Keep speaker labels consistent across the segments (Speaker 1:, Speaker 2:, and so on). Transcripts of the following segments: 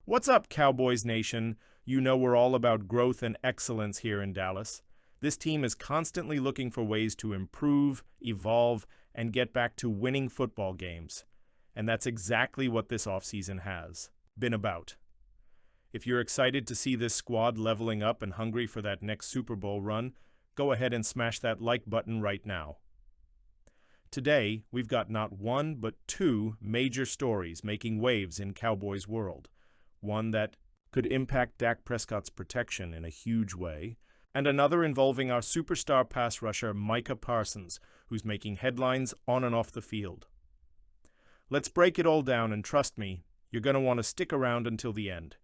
Speaker 1: What's up, Cowboys Nation? You know we're all about growth and excellence here in Dallas. This team is constantly looking for ways to improve, evolve, and get back to winning football games. And that's exactly what this offseason has been about. If you're excited to see this squad leveling up and hungry for that next Super Bowl run, go ahead and smash that like button right now. Today, we've got not one but two major stories making waves in Cowboys world. One that could impact Dak Prescott's protection in a huge way, and another involving our superstar pass rusher Micah Parsons, who's making headlines on and off the field. Let's break it all down, and trust me, you're going to want to stick around until the end.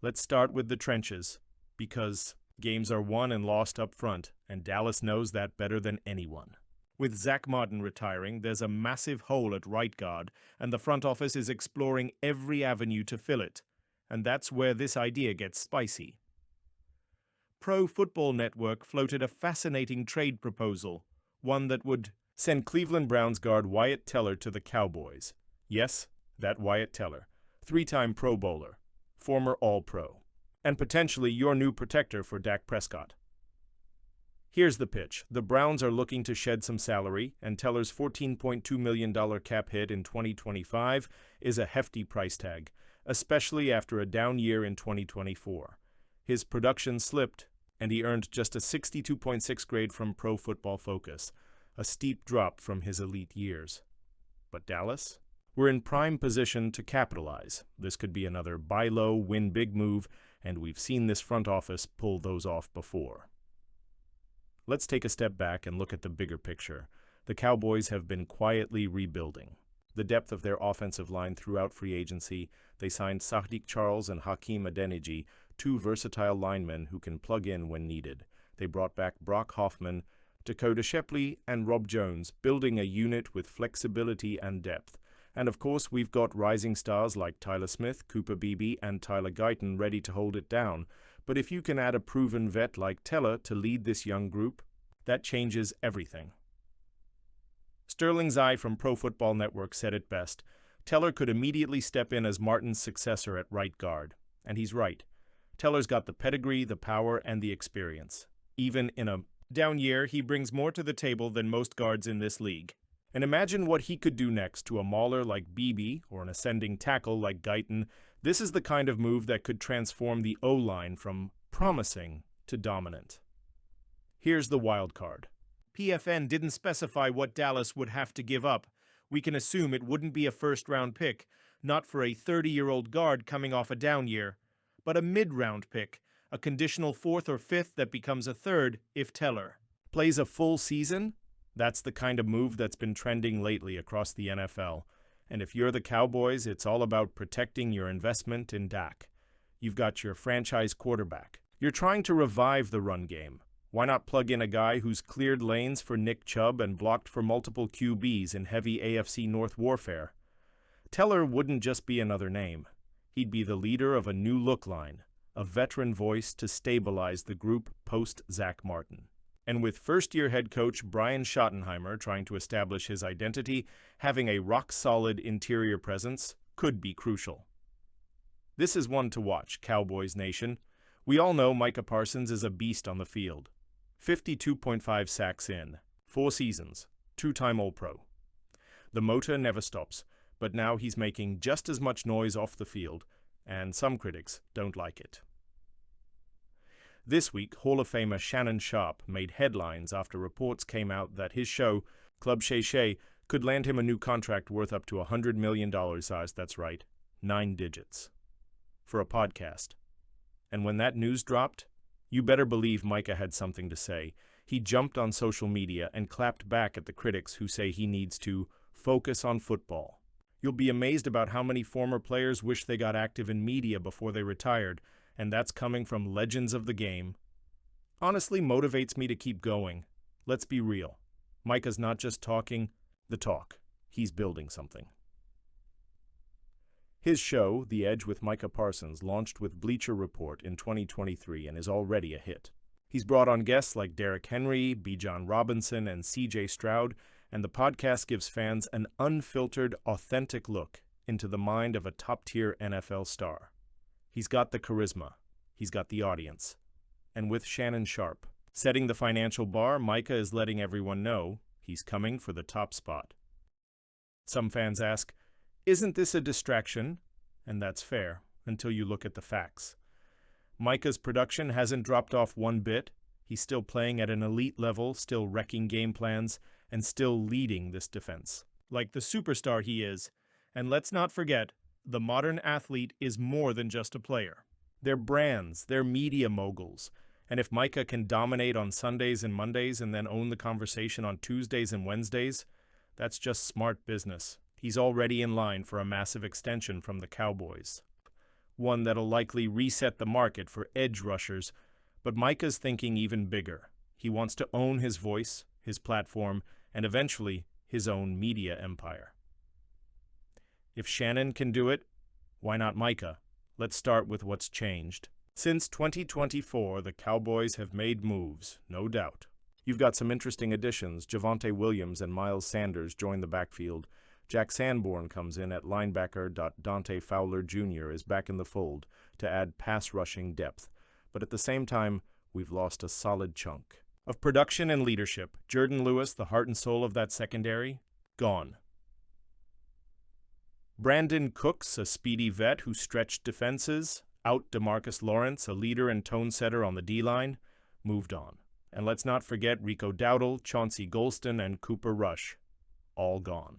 Speaker 1: Let's start with the trenches, because games are won and lost up front, and Dallas knows that better than anyone. With Zach Martin retiring, there's a massive hole at right guard, and the front office is exploring every avenue to fill it. And that's where this idea gets spicy. Pro Football Network floated a fascinating trade proposal, one that would send Cleveland Browns guard Wyatt Teller to the Cowboys. Yes, that Wyatt Teller, three-time Pro Bowler, former All-Pro, and potentially your new protector for Dak Prescott. Here's the pitch. The Browns are looking to shed some salary, and Teller's $14.2 million cap hit in 2025 is a hefty price tag, especially after a down year in 2024. His production slipped, and he earned just a 62.6 grade from Pro Football Focus, a steep drop from his elite years. But Dallas? We're in prime position to capitalize. This could be another buy low, win big move, and we've seen this front office pull those off before. Let's take a step back and look at the bigger picture. The Cowboys have been quietly rebuilding. The depth of their offensive line throughout free agency, they signed Sahdik Charles and Hakeem Adeniji, two versatile linemen who can plug in when needed. They brought back Brock Hoffman, Dakota Shepley, and Rob Jones, building a unit with flexibility and depth. And of course, we've got rising stars like Tyler Smith, Cooper Beebe, and Tyler Guyton ready to hold it down. But if you can add a proven vet like Teller to lead this young group, that changes everything. Sterling Zai from Pro Football Network said it best. Teller could immediately step in as Martin's successor at right guard. And he's right. Teller's got the pedigree, the power, and the experience. Even in a down year, he brings more to the table than most guards in this league. And imagine what he could do next to a mauler like Beebe or an ascending tackle like Guyton. This is the kind of move that could transform the O-line from promising to dominant. Here's the wild card. PFN didn't specify what Dallas would have to give up. We can assume it wouldn't be a first-round pick, not for a 30-year-old guard coming off a down year, but a mid-round pick, a conditional fourth or fifth that becomes a third if Teller plays a full season. That's the kind of move that's been trending lately across the NFL. And if you're the Cowboys, it's all about protecting your investment in Dak. You've got your franchise quarterback. You're trying to revive the run game. Why not plug in a guy who's cleared lanes for Nick Chubb and blocked for multiple QBs in heavy AFC North warfare? Teller wouldn't just be another name. He'd be the leader of a new look line, a veteran voice to stabilize the group post-Zach Martin. And with first-year head coach Brian Schottenheimer trying to establish his identity, having a rock-solid interior presence could be crucial. This is one to watch, Cowboys Nation. We all know Micah Parsons is a beast on the field. 52.5 sacks in, 4 seasons, 2-time All-Pro. The motor never stops, but now he's making just as much noise off the field, and some critics don't like it. This week, Hall of Famer Shannon Sharpe made headlines after reports came out that his show, Club Shay Shay, could land him a new contract worth up to $100 million, that's right, 9 digits, for a podcast. And when that news dropped, you better believe Micah had something to say. He jumped on social media and clapped back at the critics who say he needs to focus on football. You'll be amazed about how many former players wish they got active in media before they retired, and that's coming from legends of the game. Honestly, motivates me to keep going. Let's be real. Micah's not just talking the talk. He's building something. His show, The Edge with Micah Parsons, launched with Bleacher Report in 2023 and is already a hit. He's brought on guests like Derrick Henry, Bijan Robinson, and C.J. Stroud, and the podcast gives fans an unfiltered, authentic look into the mind of a top-tier NFL star. He's got the charisma. He's got the audience. And with Shannon Sharpe setting the financial bar, Micah is letting everyone know he's coming for the top spot. Some fans ask, isn't this a distraction? And that's fair, until you look at the facts. Micah's production hasn't dropped off one bit. He's still playing at an elite level, still wrecking game plans, and still leading this defense, like the superstar he is. And let's not forget, the modern athlete is more than just a player. They're brands, they're media moguls. And if Micah can dominate on Sundays and Mondays and then own the conversation on Tuesdays and Wednesdays, that's just smart business. He's already in line for a massive extension from the Cowboys. One that'll likely reset the market for edge rushers, but Micah's thinking even bigger. He wants to own his voice, his platform, and eventually his own media empire. If Shannon can do it, why not Micah? Let's start with what's changed. Since 2024, the Cowboys have made moves, no doubt. You've got some interesting additions. Javonte Williams and Miles Sanders join the backfield. Jack Sanborn comes in at linebacker. Dante Fowler Jr. is back in the fold to add pass-rushing depth. But at the same time, we've lost a solid chunk of production and leadership. Jordan Lewis, the heart and soul of that secondary, gone. Brandon Cooks, a speedy vet who stretched defenses, out DeMarcus Lawrence, a leader and tone-setter on the D-line, moved on. And let's not forget Rico Dowdle, Chauncey Golston, and Cooper Rush, all gone.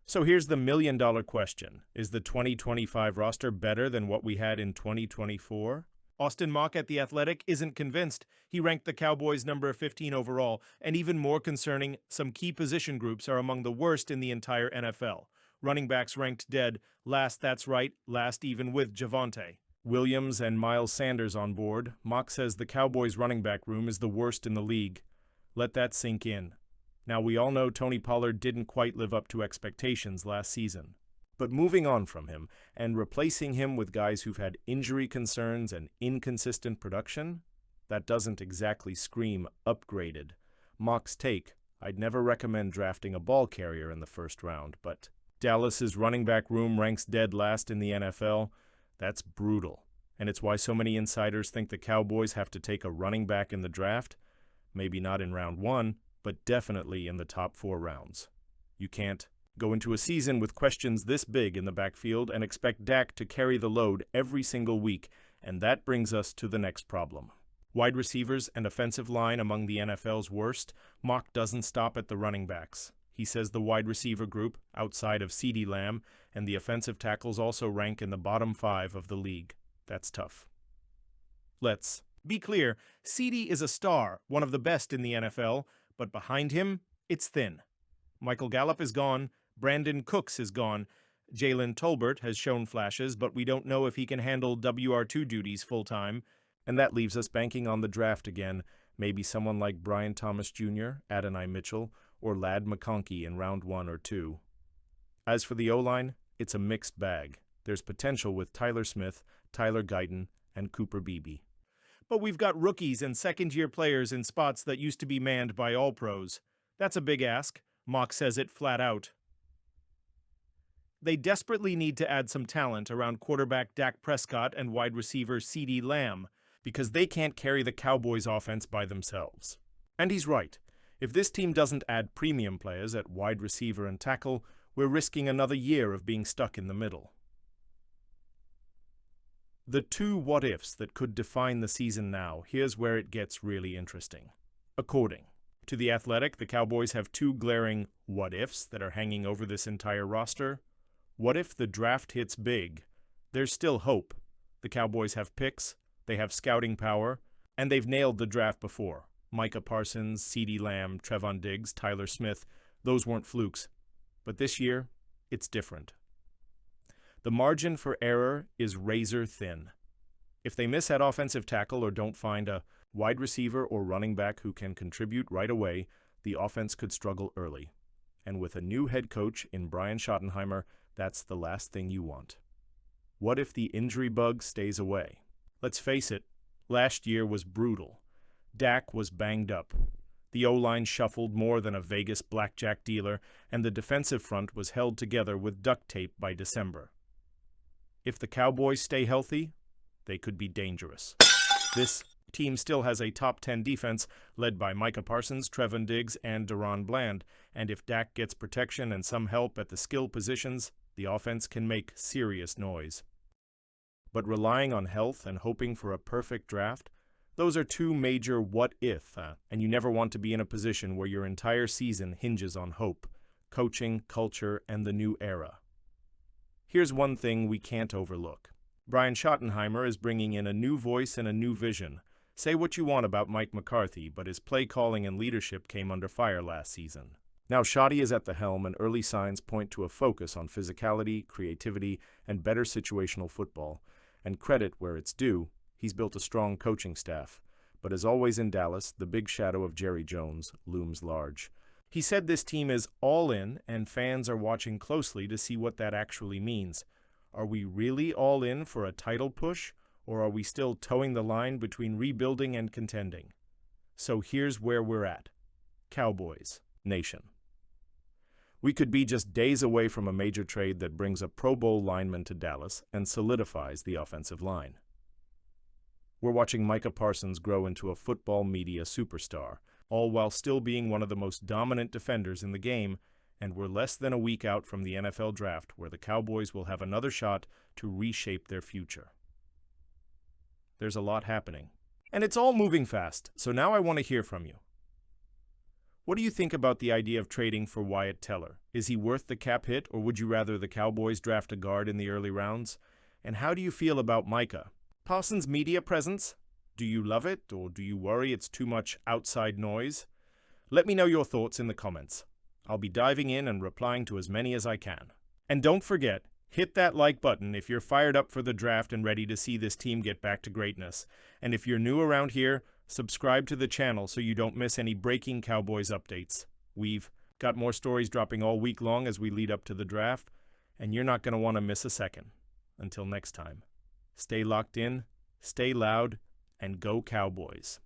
Speaker 1: So here's the million-dollar question. Is the 2025 roster better than what we had in 2024? Austin Mock at The Athletic isn't convinced. He ranked the Cowboys number 15 overall, and even more concerning, some key position groups are among the worst in the entire NFL. Running backs ranked dead, last, that's right, last even with Javonte. Williams and Miles Sanders on board. Mock says the Cowboys' running back room is the worst in the league. Let that sink in. Now, we all know Tony Pollard didn't quite live up to expectations last season. But moving on from him and replacing him with guys who've had injury concerns and inconsistent production, that doesn't exactly scream upgraded. Mock's take, I'd never recommend drafting a ball carrier in the first round, but Dallas's running back room ranks dead last in the NFL. That's brutal. And it's why so many insiders think the Cowboys have to take a running back in the draft. Maybe not in round 1, but definitely in the top 4 rounds. You can't go into a season with questions this big in the backfield and expect Dak to carry the load every single week, and that brings us to the next problem. Wide receivers and offensive line among the NFL's worst. Mock doesn't stop at the running backs. He says the wide receiver group, outside of CeeDee Lamb, and the offensive tackles also rank in the bottom 5 of the league. That's tough. Let's be clear, CeeDee is a star, one of the best in the NFL, but behind him, it's thin. Michael Gallup is gone, Brandon Cooks is gone, Jalen Tolbert has shown flashes, but we don't know if he can handle WR2 duties full-time, and that leaves us banking on the draft again, maybe someone like Brian Thomas Jr., Adonai Mitchell, or Ladd McConkey in round 1 or 2. As for the O-line, it's a mixed bag. There's potential with Tyler Smith, Tyler Guyton, and Cooper Beebe. But we've got rookies and second-year players in spots that used to be manned by all-pros. That's a big ask. Mock says it flat out. They desperately need to add some talent around quarterback Dak Prescott and wide receiver CeeDee Lamb, because they can't carry the Cowboys' offense by themselves. And he's right. If this team doesn't add premium players at wide receiver and tackle, we're risking another year of being stuck in the middle. The 2 what-ifs that could define the season now, here's where it gets really interesting. According to The Athletic, the Cowboys have 2 glaring what-ifs that are hanging over this entire roster. What if the draft hits big? There's still hope. The Cowboys have picks, they have scouting power, and they've nailed the draft before. Micah Parsons, CeeDee Lamb, Trevon Diggs, Tyler Smith, those weren't flukes. But this year, it's different. The margin for error is razor thin. If they miss at offensive tackle or don't find a wide receiver or running back who can contribute right away, the offense could struggle early. And with a new head coach in Brian Schottenheimer, that's the last thing you want. What if the injury bug stays away? Let's face it, last year was brutal. Dak was banged up. The O-line shuffled more than a Vegas blackjack dealer, and the defensive front was held together with duct tape by December. If the Cowboys stay healthy, they could be dangerous. This team still has a top 10 defense led by Micah Parsons, Trevon Diggs, and Deron Bland, and if Dak gets protection and some help at the skill positions, the offense can make serious noise. But relying on health and hoping for a perfect draft, those are two major what-if, and you never want to be in a position where your entire season hinges on hope, coaching, culture, and the new era. Here's one thing we can't overlook. Brian Schottenheimer is bringing in a new voice and a new vision. Say what you want about Mike McCarthy, but his play calling and leadership came under fire last season. Now Schotty is at the helm, and early signs point to a focus on physicality, creativity, and better situational football. And credit where it's due, he's built a strong coaching staff. But as always in Dallas, the big shadow of Jerry Jones looms large. He said this team is all in, and fans are watching closely to see what that actually means. Are we really all in for a title push, or are we still towing the line between rebuilding and contending? So here's where we're at. Cowboys Nation. We could be just days away from a major trade that brings a Pro Bowl lineman to Dallas and solidifies the offensive line. We're watching Micah Parsons grow into a football media superstar, all while still being one of the most dominant defenders in the game, and we're less than a week out from the NFL draft where the Cowboys will have another shot to reshape their future. There's a lot happening, and it's all moving fast, so now I want to hear from you. What do you think about the idea of trading for Wyatt Teller? Is he worth the cap hit, or would you rather the Cowboys draft a guard in the early rounds? And how do you feel about Micah? Parsons' media presence? Do you love it, or do you worry it's too much outside noise? Let me know your thoughts in the comments. I'll be diving in and replying to as many as I can. And don't forget, hit that like button if you're fired up for the draft and ready to see this team get back to greatness. And if you're new around here, subscribe to the channel so you don't miss any breaking Cowboys updates. We've got more stories dropping all week long as we lead up to the draft, and you're not going to want to miss a second. Until next time, stay locked in, stay loud, and go Cowboys.